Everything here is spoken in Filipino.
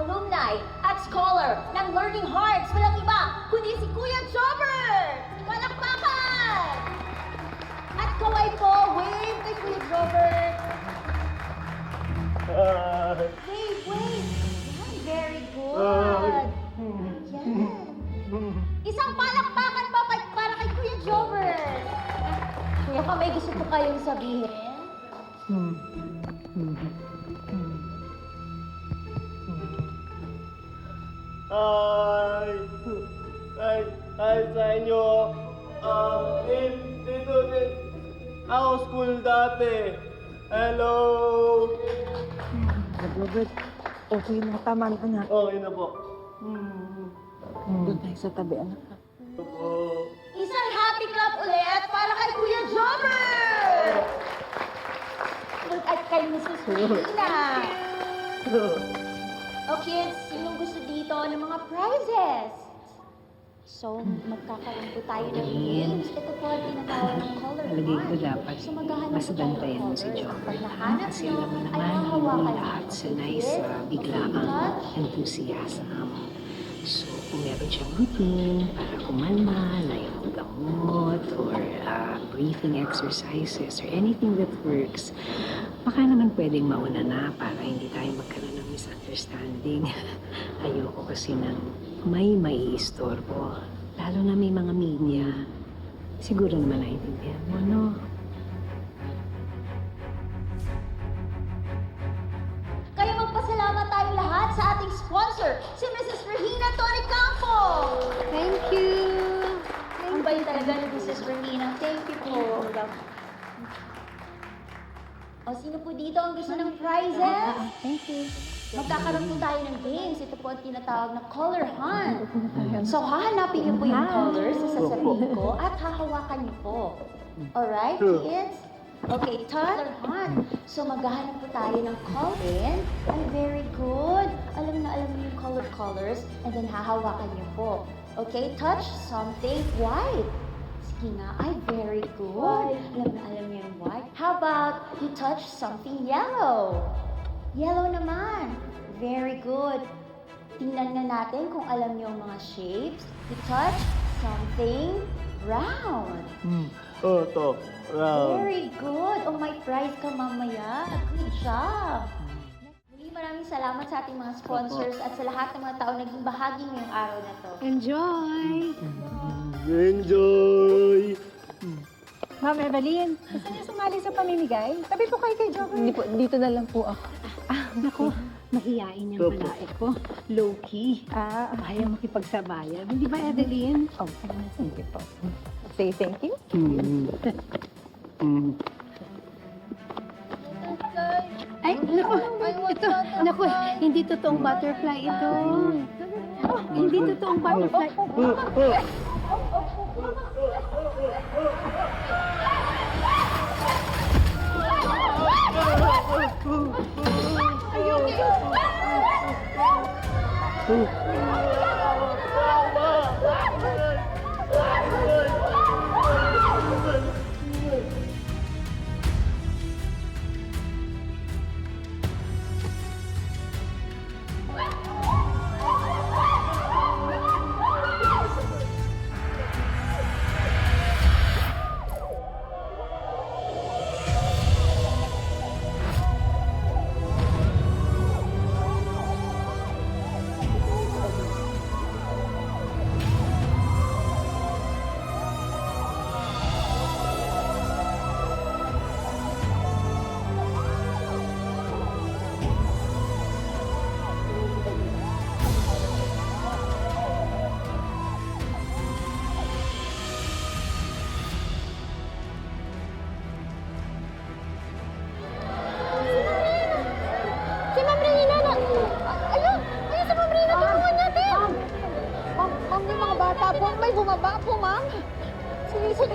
alumni at scholar ng Learning Hearts. Walang iba, kundi si Kuya Jobert! Palakpakan! At kaway po, wave kay Kuya Jobert. Wave, wave. Yan, very good. Yan. Isang palakpakan pa para kay Kuya Jobert. Baka may gusto po kayong sabihin? Ay sa inyo, dito din ako school dati. Hello! Robert, okay na. Tama na, anak. Okay na po. Doon tayo sa tabi, anak. Opo. Isang happy clap ulit para kay Kuya Jobber! At kay Mrs. Rina. O kids, sinong gusto dito ng mga prizes? So, magkakaroon po tayo ng games. Ito po ang tinatawag ng color Palagay ko hunt. dapat So, maghahanap mas po tayo bantayan ng mo si colors. John. Pag nahanap Kasi nyo, alam mo ay naman, hahawakan hindi nyo. lahat sanay Okay, sa kids? biglaang Touch. enthusiasm. So, kung meron siyang routine para kumalma, like gamot, or breathing exercises, or anything that works, baka naman pwedeng mauna na para hindi tayo magkaroon ng misunderstanding. Ayoko kasi nang may maiistorbo. Lalo na may mga media. Siguro naman naiintindihan mo, no? Kaya magpasalamat tayong lahat sa ating sponsor, si Mrs. Regina Toricampo. Thank you! Ang bait talaga ni Mrs. Regina. Thank you po. O, sino po dito ang gusto ng prizes? Thank you. Magkakaroon po tayo ng games. Ito po ang tinatawag na color hunt. So, hahanapin niyo po yung colors sa sasabihin ko at hahawakan niyo po. Alright, kids? Okay, color hunt. So, maghahanap po tayo ng color. Ay, very good. Alam na alam niyo yung colors and then hahawakan niyo po. Okay, touch something white. Sige nga, ay, very good. Alam na alam niyo yung white. How about you touch something yellow? Yellow naman. Very good. Tingnan na natin kung alam niyo ang mga shapes. You touch something brown. Ito. Round. Very good. Oh, may prize ka mamaya. Good job. Muli maraming salamat sa ating mga sponsors at sa lahat ng mga taong naging bahagi ngayong araw na to. Enjoy! Enjoy! Ma'am Evelyn, gusto niyo sumali sa pamimigay? Tabi po kayo kay Jobber. Hindi po, dito na lang po ako. Naku, mahiyain yung Opo. palae ko. Low-key. Kaya makipagsabayan. Hindi ba, Adeline? Oh, thank you po. Say thank you. Ay, naku, ito, naku, hindi totoong butterfly ito. Hindi totoong butterfly. Si Ma'am Regina na! Ayun! Ayun si Ma'am Regina! Tulungan natin! Ma'am, yung mga bata po, may bumaba po, ma'am. Sige, sige.